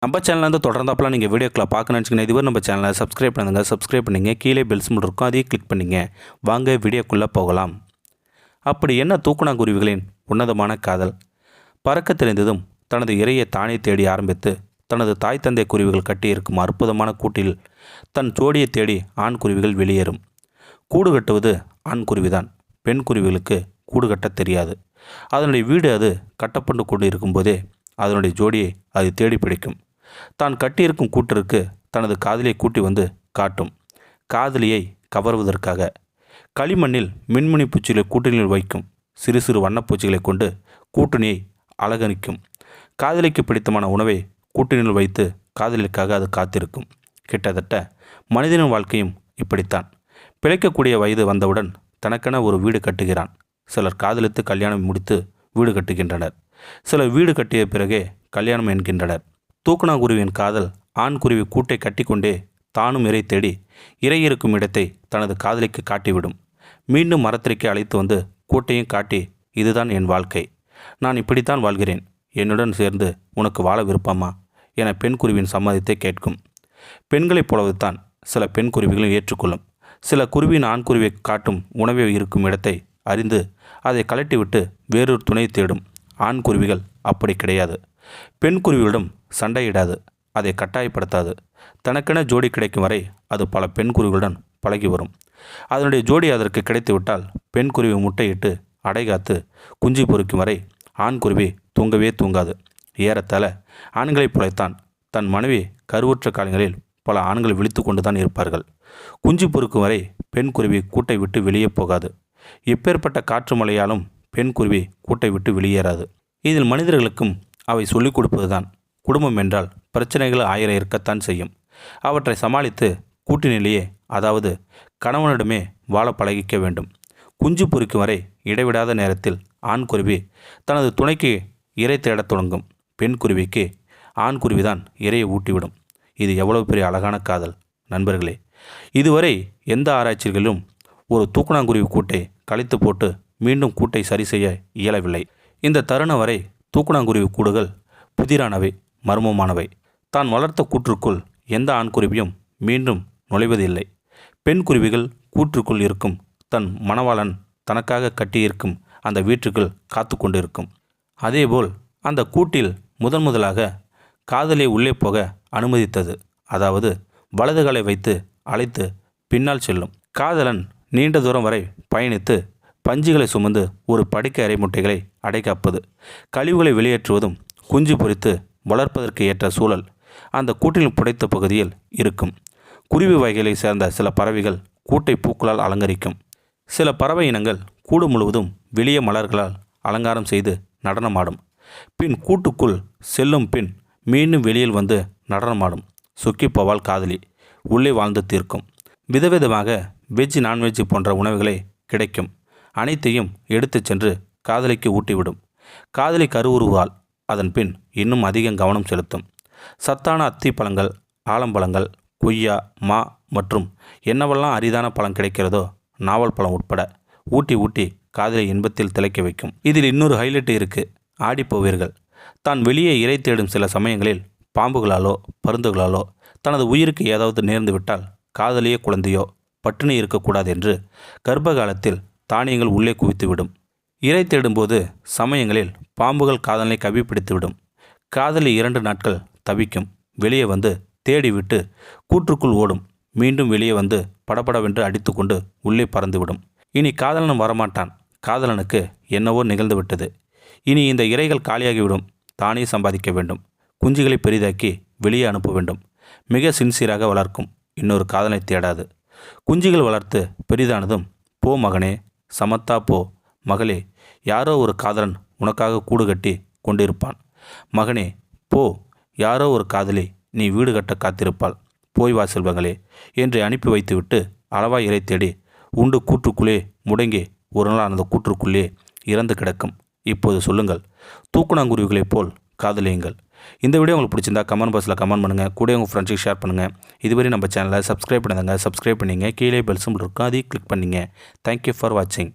நம்ம சேனல்லேருந்து தொடர்ந்தாப்பெல்லாம் நீங்கள் வீடியோக்களை பார்க்கணும்னு வச்சுக்கோங்க. இதுவரை நம்ம சேனலை சப்ஸ்கிரைப் பண்ணுங்கள். சப்ஸ்கிரைப் பண்ணிங்க. கீழே பெல் சிம்பிள் இருக்கும், அதையும் கிளிக் பண்ணிங்க. வாங்க வீடியோக்குள்ளே போகலாம். அப்படி என்ன தூக்குநாங்குருவிகளின் உன்னதமான காதல்? பறக்க தெரிந்ததும் தனது இரையை தானே தேடி ஆரம்பித்து தனது தாய் தந்தை குருவிகள் கட்டியிருக்கும் அற்புதமான கூட்டில் தன் ஜோடியை தேடி ஆண் குருவிகள் வெளியேறும். கூடு கட்டுவது ஆண் குருவிதான். பெண் குருவிகளுக்கு கூடு கட்ட தெரியாது. அதனுடைய வீடு அது கட்டப்பட்டு கொண்டு இருக்கும்போதே அதனுடைய ஜோடியை அது தேடி பிடிக்கும். தான் கட்டியிருக்கும் கூட்டிற்கு தனது காதலியை கூட்டி வந்து காட்டும். காதலியை கவர்வதற்காக களிமண்ணில் மின்மினி பூச்சிகளை கூட்டணியில் வைக்கும். சிறு சிறு வண்ணப்பூச்சிகளை கொண்டு கூட்டணியை அலங்கரிக்கும். காதலிக்கு பிடித்தமான உணவை கூட்டணியில் வைத்து காதலிக்காக அது காத்திருக்கும். கிட்டத்தட்ட மனிதனின் வாழ்க்கையும் இப்படித்தான். பிழைக்கக்கூடிய வயது வந்தவுடன் தனக்கென ஒரு வீடு கட்டுகிறான். சிலர் காதலித்து கல்யாணம் முடித்து வீடு கட்டுகின்றனர். சிலர் வீடு கட்டிய பிறகே கல்யாணம் என்கின்றனர். தூக்குநாங்குருவியின் காதல் ஆண் குருவி கூட்டை கட்டிக்கொண்டே தானும் இரை தேடி இரை இருக்கும் இடத்தை தனது காதலிக்கு காட்டிவிடும். மீண்டும் மரத்திற்கு அழைத்து வந்து கூட்டையும் காட்டி, இதுதான் என் வாழ்க்கை, நான் இப்படித்தான் வாழ்கிறேன், என்னுடன் சேர்ந்து உனக்கு வாழ விருப்பமா என பெண் குருவியின் சம்மதத்தை கேட்கும். பெண்களைப் போலவுதான் சில பெண் குருவிகளும் ஏற்றுக்கொள்ளும். சில குருவியின் ஆண் குருவியை காட்டும் உணவை இருக்கும் இடத்தை அறிந்து அதை கலட்டிவிட்டு வேறொரு துணை தேடும். ஆண் குருவிகள் அப்படி கிடையாது. பெண் குருவிகளிடம் சண்டையிடாது, அதை கட்டாயப்படுத்தாது. தனக்கென ஜோடி கிடைக்கும் வரை அது பல பெண் குருவிகளுடன் பழகி வரும். அதனுடைய ஜோடி அதற்கு கிடைத்துவிட்டால் பெண் குருவி முட்டையிட்டு அடைகாத்து குஞ்சு பொறிக்கும் வரை ஆண் குருவி தூங்கவே தூங்காது. ஏறத்தாழ ஆண்களைப் போலத்தான் தன் மனைவி கருவுற்ற காலங்களில் பல ஆண்கள் விழித்து கொண்டு தான் இருப்பார்கள். குஞ்சு பொறுக்கும் வரை பெண் குருவி கூட்டை விட்டு வெளியே போகாது. எப்பேற்பட்ட காற்று மழையாலும் பெண் குருவி கூட்டை விட்டு வெளியேறாது. இதில் மனிதர்களுக்கும் அவை சொல்லிக் கொடுப்பதுதான். குடும்பம் என்றால் பிரச்சனைகள் 1000 இருக்கத்தான் செய்யும். அவற்றை சமாளித்து கூட்டினிலேயே, அதாவது கணவனிடமே வாழ பழகிக்க வேண்டும். குஞ்சு பொறிக்கும் வரை இடைவிடாத நேரத்தில் ஆண் குருவி தனது துணைக்கு இரை தேடத் தொடங்கும். பெண் குருவிக்கு ஆண் குருவிதான் இரையை ஊட்டிவிடும். இது எவ்வளவு பெரிய அழகான காதல் நண்பர்களே! இதுவரை எந்த ஆராய்ச்சிகளிலும் ஒரு தூக்குநாங்குருவி கூட்டை கழித்து போட்டு மீண்டும் கூட்டை சரி செய்ய இயலவில்லை. இந்த தருணம் வரை தூக்குநாங்குருவி கூடுகள் புதிரானவை, மர்மமானவை. தான் வளர்த்த கூற்றுக்குள் எந்த ஆண்குருவியும் மீண்டும் நுழைவதில்லை. பெண் குருவிகள் கூற்றுக்குள் இருக்கும் தன் மணவாளன் தனக்காக கட்டியிருக்கும் அந்த வீட்டுக்குள் காத்து கொண்டிருக்கும். அதேபோல் அந்த கூட்டில் முதலாக காதலை உள்ளே போக அனுமதித்தது. அதாவது வலதுகளை வைத்து அழைத்து பின்னால் செல்லும். காதலன் நீண்ட தூரம் வரை பயணித்து பஞ்சுகளை சுமந்து ஒரு படுக்கை அறை முட்டைகளை அடைக்காப்பது, கழிவுகளை வெளியேற்றுவதும், குஞ்சு பொறித்து வளர்ப்பதற்கு ஏற்ற சூழல் அந்த கூட்டில் புடைத்த பகுதியில் இருக்கும். குருவி வகைகளை சேர்ந்த சில பறவைகள் கூட்டை பூக்களால் அலங்கரிக்கும். சில பறவை இனங்கள் கூடு முழுவதும் வெளியே மலர்களால் அலங்காரம் செய்து நடனமாடும். பின் கூட்டுக்குள் செல்லும் பின் மீண்டும் வெளியில் வந்து நடனமாடும். சொக்கி போவாள் காதலி. உள்ளே வாழ்ந்து தீர்க்கும். விதவிதமாக வெஜ், நான்வெஜ் போன்ற உணவுகளை கிடைக்கும். அனைத்தையும் எடுத்து சென்று காதலிக்கு ஊட்டிவிடும். காதலி கருவுறுவாள். அதன் பின் இன்னும் அதிகம் கவனம் செலுத்தும். சத்தான அத்தி பழங்கள், ஆலம்பழங்கள், கொய்யா, மா மற்றும் என்னவெல்லாம் அரிதான பழம் கிடைக்கிறதோ, நாவல் பழம் உட்பட ஊட்டி ஊட்டி காதலை இன்பத்தில் திளைக்க வைக்கும். இதில் இன்னொரு ஹைலைட் இருக்குது. ஆடிப்போவீர்கள். தான் வெளியே இரை தேடும் சில சமயங்களில் பாம்புகளாலோ பருந்துகளாலோ தனது உயிருக்கு ஏதாவது நேர்ந்து விட்டால் காதலியோ குழந்தையோ பட்டினி இருக்கக்கூடாது என்று கர்ப்ப காலத்தில் தானியங்கள் உள்ளே குவித்துவிடும். இரை தேடும்போது சமயங்களில் பாம்புகள் காதலை கவிப்பிடித்துவிடும். காதலி 2 நாட்கள் தவிக்கும். வெளியே வந்து தேடிவிட்டு கூற்றுக்குள் ஓடும். மீண்டும் வெளியே வந்து படபடவென்று அடித்து கொண்டு உள்ளே பறந்துவிடும். இனி காதலன் வரமாட்டான். காதலனுக்கு என்னவோ நிகழ்ந்து விட்டது. இனி இந்த இரைகள் காலியாகிவிடும். தானே சம்பாதிக்க வேண்டும். குஞ்சுகளை பெரிதாக்கி வெளியே அனுப்ப வேண்டும். மிக சின்சியராக வளர்க்கும். இன்னொரு காதலை தேடாது. குஞ்சுகள் வளர்த்து பெரிதானதும், போ மகனே, சமத்தா போ, மகளே, யாரோ ஒரு காதலன் உனக்காக கூடு கட்டி கொண்டிருப்பான். மகனே போ, யாரோ ஒரு காதலி நீ வீடு கட்ட காத்திருப்பாள். போய் வா செல்வங்களே என்று அனுப்பி வைத்துவிட்டு அளவாய் இறை தேடி உண்டு கூற்றுக்குள்ளே முடங்கி ஒரு நாள் அந்த கூற்றுக்குள்ளே இறந்து கிடக்கும். இப்போது சொல்லுங்கள், தூக்குநாங்குருவிகளைப் போல் காதலியுங்கள். இந்த வீடியோ உங்களுக்கு பிடிச்சிருந்தா கமெண்ட் பாக்ஸில் கமெண்ட் பண்ணுங்கள். கூட உங்கள் ஃப்ரெண்ட்ஸுக்கு ஷேர் பண்ணுங்கள். இதுவரை நம்ம சேனலை சப்ஸ்கிரைப் பண்ணுங்க. சப்ஸ்கிரைப் பண்ணிங்க. கீழே பெல் சிம்பிள் இருக்கும், அதையும் கிளிக் பண்ணிங்க. தேங்க்யூ ஃபார் வாட்சிங்.